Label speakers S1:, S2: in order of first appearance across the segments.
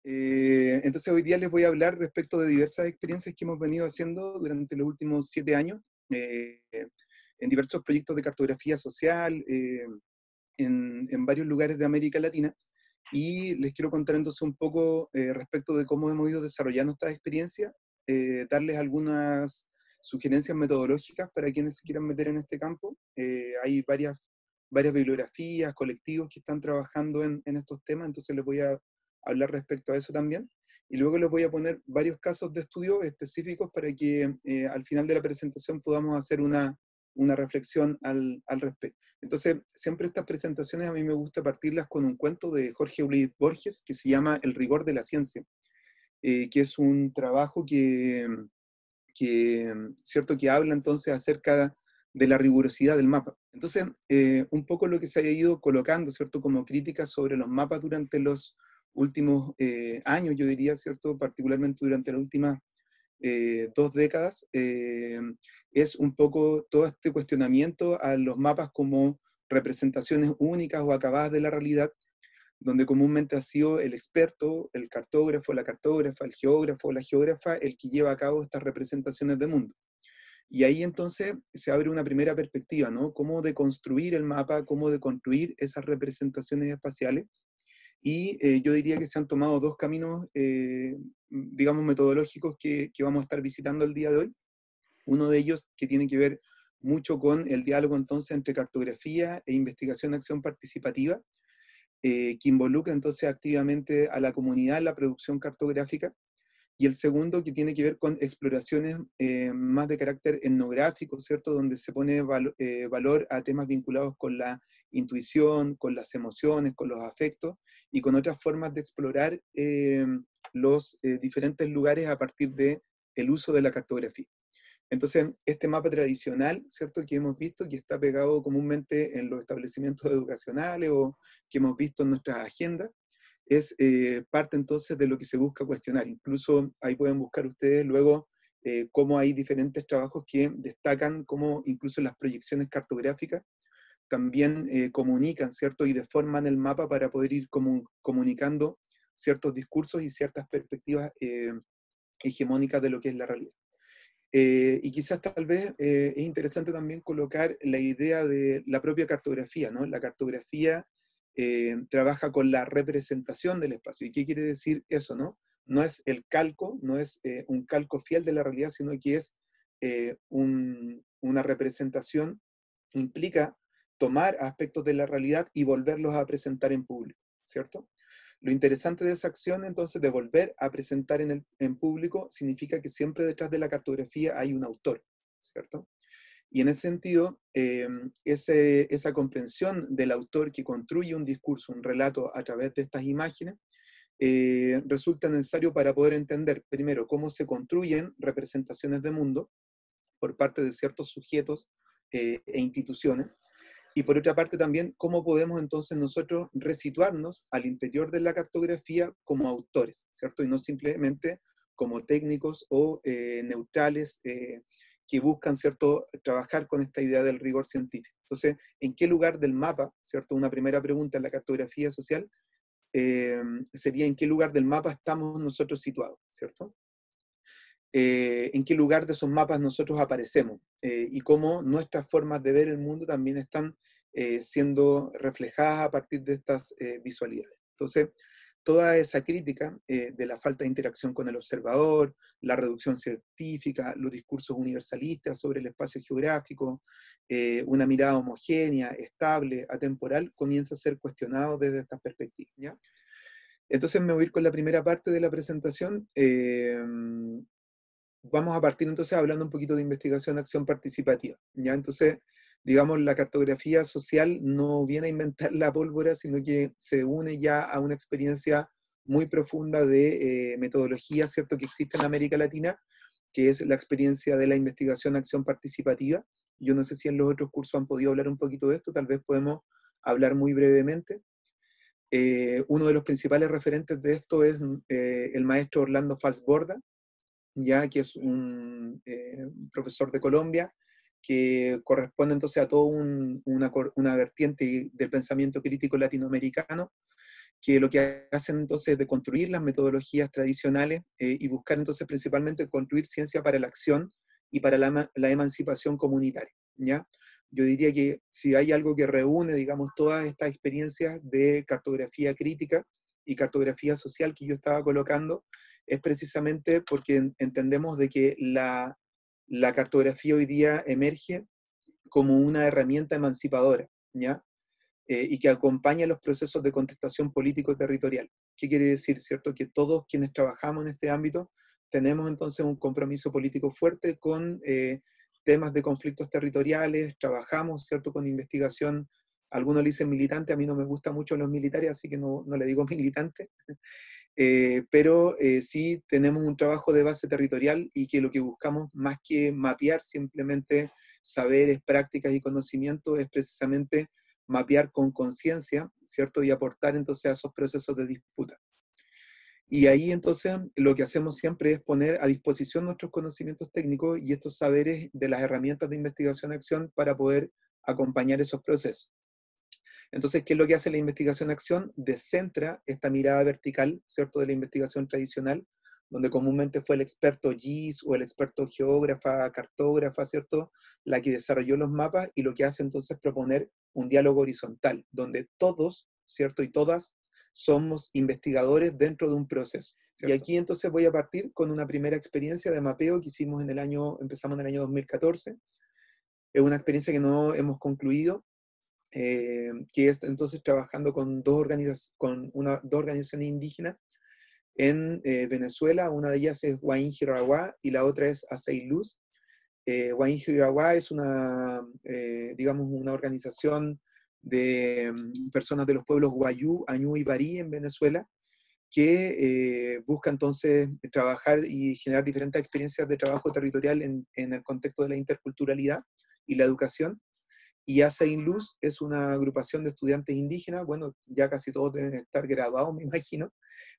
S1: Entonces hoy día les voy a hablar respecto de diversas experiencias que hemos venido haciendo durante los últimos 7 años eh, en diversos proyectos de cartografía social en varios lugares de América Latina, y les quiero contar entonces un poco respecto de cómo hemos ido desarrollando estas experiencias, darles algunas sugerencias metodológicas para quienes se quieran meter en este campo. Hay varias bibliografías, colectivos que están trabajando en estos temas, entonces les voy a hablar respecto a eso también. Y luego les voy a poner varios casos de estudio específicos para que al final de la presentación podamos hacer una reflexión al respecto. Entonces, siempre estas presentaciones a mí me gusta partirlas con un cuento de Jorge Ulysses Borges que se llama El rigor de la ciencia, que es un trabajo ¿cierto?, que habla entonces acerca de la rigurosidad del mapa. Entonces, un poco lo que se ha ido colocando, ¿cierto?, como crítica sobre los mapas durante los últimos años, yo diría, ¿cierto?, particularmente durante las últimas 2 décadas, es un poco todo este cuestionamiento a los mapas como representaciones únicas o acabadas de la realidad, donde comúnmente ha sido el experto, el cartógrafo, la cartógrafa, el geógrafo o la geógrafa el que lleva a cabo estas representaciones del mundo. Y ahí entonces se abre una primera perspectiva, ¿no? Cómo deconstruir el mapa, cómo deconstruir esas representaciones espaciales. Y yo diría que se han tomado dos caminos, digamos, metodológicos que vamos a estar visitando el día de hoy. Uno de ellos que tiene que ver mucho con el diálogo entonces entre cartografía e investigación-acción participativa, que involucra entonces activamente a la comunidad en la producción cartográfica, y el segundo que tiene que ver con exploraciones más de carácter etnográfico, ¿cierto?, donde se pone valor a temas vinculados con la intuición, con las emociones, con los afectos, y con otras formas de explorar los diferentes lugares a partir del uso de la cartografía. Entonces, este mapa tradicional, ¿cierto?, que hemos visto, que está pegado comúnmente en los establecimientos educacionales o que hemos visto en nuestras agendas, es parte entonces de lo que se busca cuestionar. Incluso ahí pueden buscar ustedes luego cómo hay diferentes trabajos que destacan cómo incluso las proyecciones cartográficas también comunican, ¿cierto?, y deforman el mapa para poder ir comunicando ciertos discursos y ciertas perspectivas hegemónicas de lo que es la realidad. Y quizás tal vez es interesante también colocar la idea de la propia cartografía, ¿no? La cartografía trabaja con la representación del espacio. ¿Y qué quiere decir eso, no? No es el calco, no es un calco fiel de la realidad, sino que es una representación, implica tomar aspectos de la realidad y volverlos a presentar en público, ¿cierto? Lo interesante de esa acción, entonces, de volver a presentar en público, significa que siempre detrás de la cartografía hay un autor, ¿cierto? Y en ese sentido, esa comprensión del autor que construye un discurso, un relato a través de estas imágenes, resulta necesario para poder entender, primero, cómo se construyen representaciones de mundo por parte de ciertos sujetos e instituciones, y por otra parte también, cómo podemos entonces nosotros resituarnos al interior de la cartografía como autores, ¿cierto? Y no simplemente como técnicos o neutrales que buscan, ¿cierto?, trabajar con esta idea del rigor científico. Entonces, ¿en qué lugar del mapa, ¿cierto? Una primera pregunta en la cartografía social sería ¿en qué lugar del mapa estamos nosotros situados, ¿cierto? En qué lugar de esos mapas nosotros aparecemos y cómo nuestras formas de ver el mundo también están siendo reflejadas a partir de estas visualidades. Entonces, toda esa crítica de la falta de interacción con el observador, la reducción científica, los discursos universalistas sobre el espacio geográfico, una mirada homogénea, estable, atemporal, comienza a ser cuestionado desde estas perspectivas, ¿ya? Entonces me voy a ir con la primera parte de la presentación. Vamos a partir entonces hablando un poquito de investigación, acción participativa, ¿ya? Entonces, digamos, la cartografía social no viene a inventar la pólvora, sino que se une ya a una experiencia muy profunda de metodología, ¿cierto?, que existe en América Latina, que es la experiencia de la investigación, acción participativa. Yo no sé si en los otros cursos han podido hablar un poquito de esto, tal vez podemos hablar muy brevemente. Uno de los principales referentes de esto es el maestro Orlando Falsborda, ya que es un profesor de Colombia, que corresponde entonces a toda una vertiente del pensamiento crítico latinoamericano, que lo que hacen entonces es de construir las metodologías tradicionales y buscar entonces principalmente construir ciencia para la acción y para la emancipación comunitaria, ¿ya? Yo diría que si hay algo que reúne, digamos, todas estas experiencias de cartografía crítica y cartografía social que yo estaba colocando, es precisamente porque entendemos de que la cartografía hoy día emerge como una herramienta emancipadora, ¿ya? Y que acompaña los procesos de contestación político-territorial. ¿Qué quiere decir, cierto? Que todos quienes trabajamos en este ámbito tenemos entonces un compromiso político fuerte con temas de conflictos territoriales, trabajamos, ¿cierto?, con investigación. Algunos le dicen militante, a mí no me gustan mucho los militares, así que no le digo militante, pero sí tenemos un trabajo de base territorial y que lo que buscamos, más que mapear simplemente saberes, prácticas y conocimientos, es precisamente mapear con conciencia, ¿cierto? Y aportar entonces a esos procesos de disputa. Y ahí entonces lo que hacemos siempre es poner a disposición nuestros conocimientos técnicos y estos saberes de las herramientas de investigación-acción para poder acompañar esos procesos. Entonces, ¿qué es lo que hace la investigación-acción? Descentra esta mirada vertical, ¿cierto?, de la investigación tradicional, donde comúnmente fue el experto GIS o el experto geógrafa, cartógrafa, ¿cierto?, la que desarrolló los mapas, y lo que hace entonces es proponer un diálogo horizontal, donde todos, ¿cierto?, y todas somos investigadores dentro de un proceso. ¿Cierto? Y aquí entonces voy a partir con una primera experiencia de mapeo que hicimos empezamos en el año 2014. Es una experiencia que no hemos concluido, que es entonces trabajando con dos organizaciones indígenas en Venezuela. Una de ellas es Huaín Jiraguá y la otra es Acey Luz. Huaín Jiraguá es digamos, una organización de personas de los pueblos Wayú, Añú y Barí en Venezuela, que busca entonces trabajar y generar diferentes experiencias de trabajo territorial en el contexto de la interculturalidad y la educación. Y Acey Luz es una agrupación de estudiantes indígenas, bueno, ya casi todos deben estar graduados, me imagino,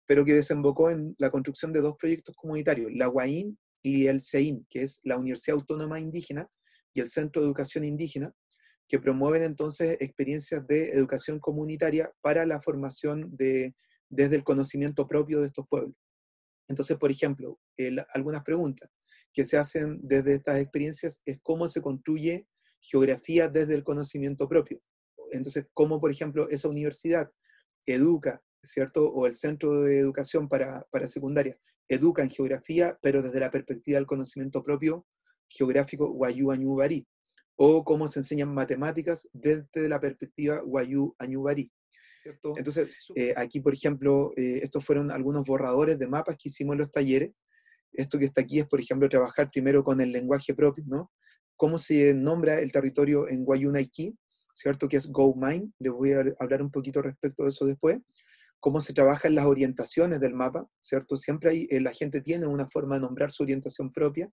S1: pero que desembocó en la construcción de dos proyectos comunitarios, la UAIN y el CEIN, que es la Universidad Autónoma Indígena y el Centro de Educación Indígena, que promueven entonces experiencias de educación comunitaria para la formación desde el conocimiento propio de estos pueblos. Entonces, por ejemplo, algunas preguntas que se hacen desde estas experiencias es cómo se construye geografía desde el conocimiento propio. Entonces, cómo, por ejemplo, esa universidad educa, ¿cierto? O el centro de educación para secundaria educa en geografía, pero desde la perspectiva del conocimiento propio geográfico Wayú Añú Barí. O cómo se enseñan matemáticas desde la perspectiva Wayú Añú Barí. ¿Cierto? Entonces, aquí, por ejemplo, estos fueron algunos borradores de mapas que hicimos en los talleres. Esto que está aquí es, por ejemplo, trabajar primero con el lenguaje propio, ¿no? Cómo se nombra el territorio en Wayuu-Naiki, ¿cierto? Que es Go Mine. Les voy a hablar un poquito respecto de eso después. Cómo se trabaja en las orientaciones del mapa, ¿cierto? Siempre la gente tiene una forma de nombrar su orientación propia.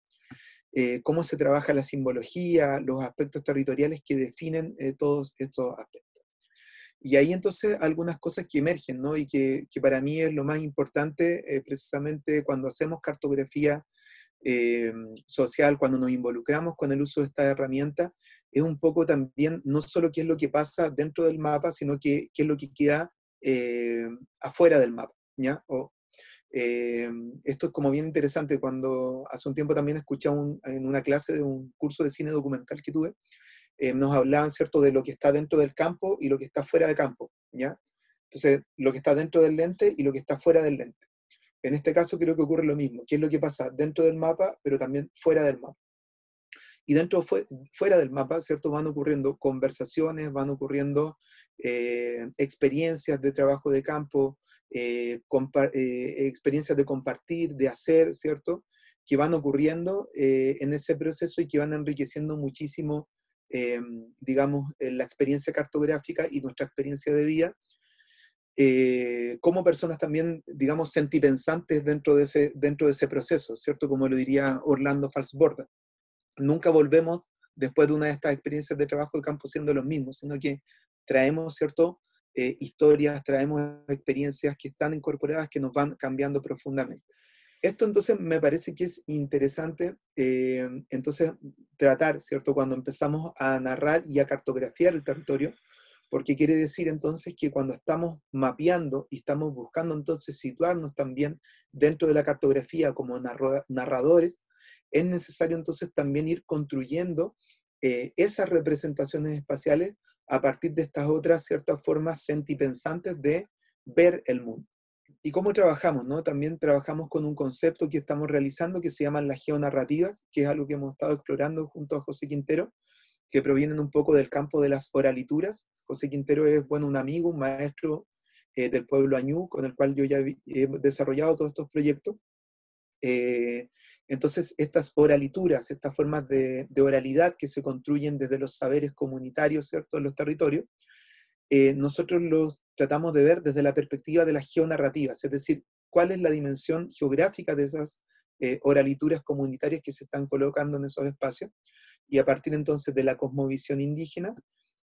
S1: Cómo se trabaja la simbología, los aspectos territoriales que definen todos estos aspectos. Y ahí entonces algunas cosas que emergen, ¿no? Y que para mí es lo más importante, precisamente cuando hacemos cartografía social, cuando nos involucramos con el uso de esta herramienta, es un poco también no solo qué es lo que pasa dentro del mapa, sino qué es lo que queda afuera del mapa, ¿ya? Esto es como bien interesante. Cuando hace un tiempo también escuché en una clase de un curso de cine documental que tuve, nos hablaban, ¿cierto?, de lo que está dentro del campo y lo que está fuera de campo, ¿ya? Entonces, lo que está dentro del lente y lo que está fuera del lente. En este caso creo que ocurre lo mismo, qué es lo que pasa dentro del mapa, pero también fuera del mapa. Y fuera del mapa, ¿cierto?, van ocurriendo conversaciones, van ocurriendo experiencias de trabajo de campo, experiencias de compartir, de hacer, ¿cierto?, que van ocurriendo en ese proceso y que van enriqueciendo muchísimo, digamos, la experiencia cartográfica y nuestra experiencia de vida, como personas también, digamos, sentipensantes dentro de ese proceso, ¿cierto? Como lo diría Orlando Falsborda. Nunca volvemos después de una de estas experiencias de trabajo de campo siendo los mismos, sino que traemos, ¿cierto?, historias, traemos experiencias que están incorporadas, que nos van cambiando profundamente. Esto entonces me parece que es interesante, entonces tratar, ¿cierto?, cuando empezamos a narrar y a cartografiar el territorio, porque quiere decir entonces que cuando estamos mapeando y estamos buscando entonces situarnos también dentro de la cartografía como narradores, es necesario entonces también ir construyendo esas representaciones espaciales a partir de estas otras ciertas formas sentipensantes de ver el mundo. ¿Y cómo trabajamos? ¿No? También trabajamos con un concepto que estamos realizando que se llaman las geonarrativas, que es algo que hemos estado explorando junto a José Quintero, que provienen un poco del campo de las oralituras. José Quintero es, bueno, un amigo, un maestro del pueblo Añú, con el cual yo ya he desarrollado todos estos proyectos. Entonces, estas oralituras, estas formas de oralidad que se construyen desde los saberes comunitarios, ¿cierto?, en los territorios, nosotros los tratamos de ver desde la perspectiva de las geonarrativas, es decir, cuál es la dimensión geográfica de esas oralituras comunitarias que se están colocando en esos espacios, y a partir entonces de la cosmovisión indígena,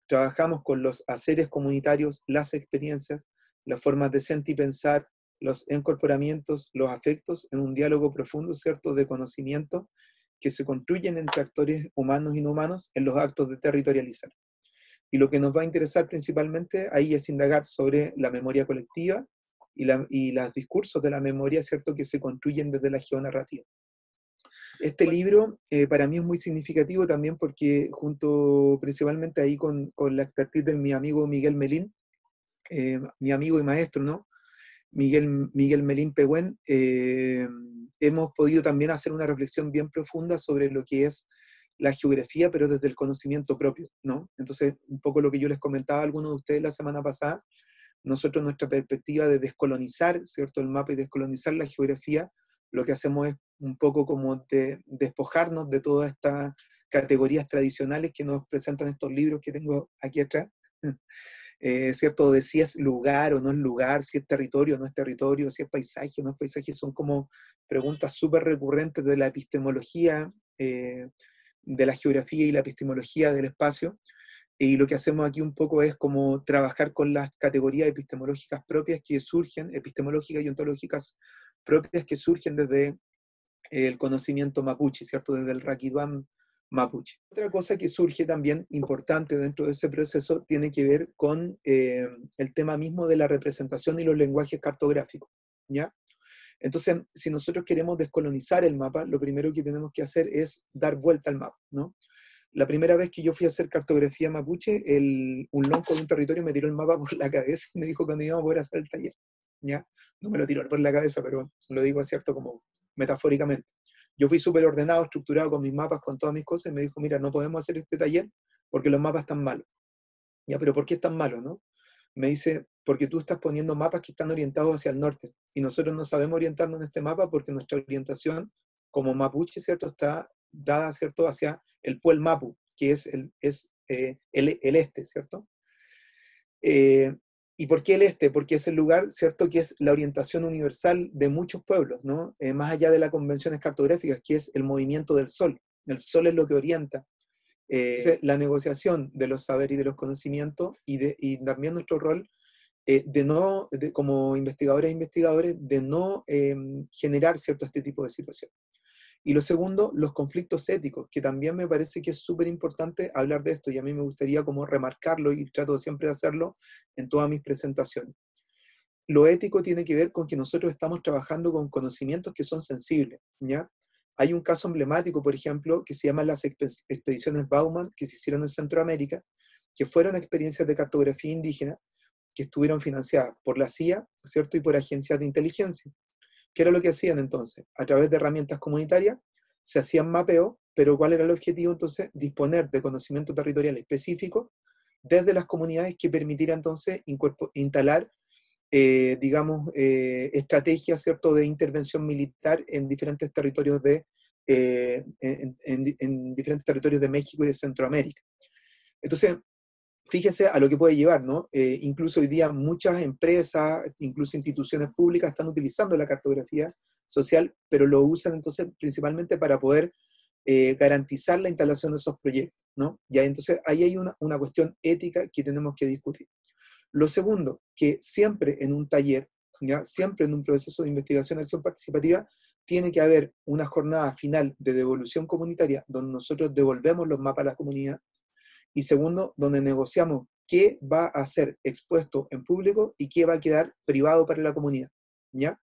S1: trabajamos con los haceres comunitarios, las experiencias, las formas de sentir y pensar, los incorporamientos, los afectos, en un diálogo profundo, ¿cierto?, de conocimiento que se construyen entre actores humanos y no humanos en los actos de territorializar. Y lo que nos va a interesar principalmente ahí es indagar sobre la memoria colectiva y los discursos de la memoria, ¿cierto?, que se construyen desde la geonarrativa. Este libro para mí es muy significativo también porque junto principalmente ahí con la expertise de mi amigo Miguel Melín, mi amigo y maestro, ¿no? Miguel Melín Pehuen, hemos podido también hacer una reflexión bien profunda sobre lo que es la geografía, pero desde el conocimiento propio, ¿no? Entonces, un poco lo que yo les comentaba a algunos de ustedes la semana pasada, nosotros nuestra perspectiva de descolonizar, ¿cierto?, el mapa y descolonizar la geografía, lo que hacemos es un poco como de despojarnos de todas estas categorías tradicionales que nos presentan estos libros que tengo aquí atrás, ¿cierto? De si es lugar o no es lugar, si es territorio o no es territorio, si es paisaje o no es paisaje, son como preguntas súper recurrentes de la epistemología, de la geografía y la epistemología del espacio, y lo que hacemos aquí un poco es como trabajar con las categorías epistemológicas propias que surgen, epistemológicas y ontológicas propias que surgen desde el conocimiento mapuche, ¿cierto? Desde el Raquiduán mapuche. Otra cosa que surge también importante dentro de ese proceso tiene que ver con el tema mismo de la representación y los lenguajes cartográficos, ¿ya? Entonces, si nosotros queremos descolonizar el mapa, lo primero que tenemos que hacer es dar vuelta al mapa, ¿no? La primera vez que yo fui a hacer cartografía mapuche, un lonco de un territorio me tiró el mapa por la cabeza y me dijo que no íbamos a poder hacer el taller, ¿ya? No me lo tiró por la cabeza, pero lo digo, ¿cierto?, como metafóricamente. Yo fui súper ordenado, estructurado con mis mapas, con todas mis cosas, y me dijo, mira, no podemos hacer este taller porque los mapas están malos. Ya, pero ¿por qué están malos, no? Me dice, porque tú estás poniendo mapas que están orientados hacia el norte, y nosotros no sabemos orientarnos en este mapa porque nuestra orientación como mapuche, ¿cierto?, está dada, ¿cierto?, hacia el Puel Mapu, que es el este, ¿cierto? ¿Y por qué el este? Porque es el lugar, ¿cierto?, que es la orientación universal de muchos pueblos, ¿no? Más allá de las convenciones cartográficas, que es el movimiento del sol. El sol es lo que orienta. Entonces, la negociación de los saberes y de los conocimientos y también nuestro rol como investigadoras e investigadores, de no generar cierto este tipo de situación. Y lo segundo, los conflictos éticos, que también me parece que es súper importante hablar de esto, y a mí me gustaría como remarcarlo, y trato siempre de hacerlo en todas mis presentaciones. Lo ético tiene que ver con que nosotros estamos trabajando con conocimientos que son sensibles, ¿ya? Hay un caso emblemático, por ejemplo, que se llama las expediciones Bauman, que se hicieron en Centroamérica, que fueron experiencias de cartografía indígena, que estuvieron financiadas por la CIA, ¿cierto?, y por agencias de inteligencia. ¿Qué era lo que hacían entonces? A través de herramientas comunitarias se hacían mapeos, pero ¿cuál era el objetivo entonces? Disponer de conocimiento territorial específico desde las comunidades que permitiera entonces instalar, digamos, estrategias, ¿cierto?, de intervención militar en diferentes territorios en diferentes territorios de México y de Centroamérica. Entonces, fíjense a lo que puede llevar, ¿no? Incluso hoy día muchas empresas, incluso instituciones públicas están utilizando la cartografía social, pero lo usan entonces principalmente para poder garantizar la instalación de esos proyectos, ¿no? Ya, entonces ahí hay una cuestión ética que tenemos que discutir. Lo segundo, que siempre en un taller, ¿ya?, siempre en un proceso de investigación y acción participativa, tiene que haber una jornada final de devolución comunitaria donde nosotros devolvemos los mapas a la comunidad, y segundo, donde negociamos
S2: qué va a ser expuesto en público y qué va a quedar privado para la comunidad, ¿ya?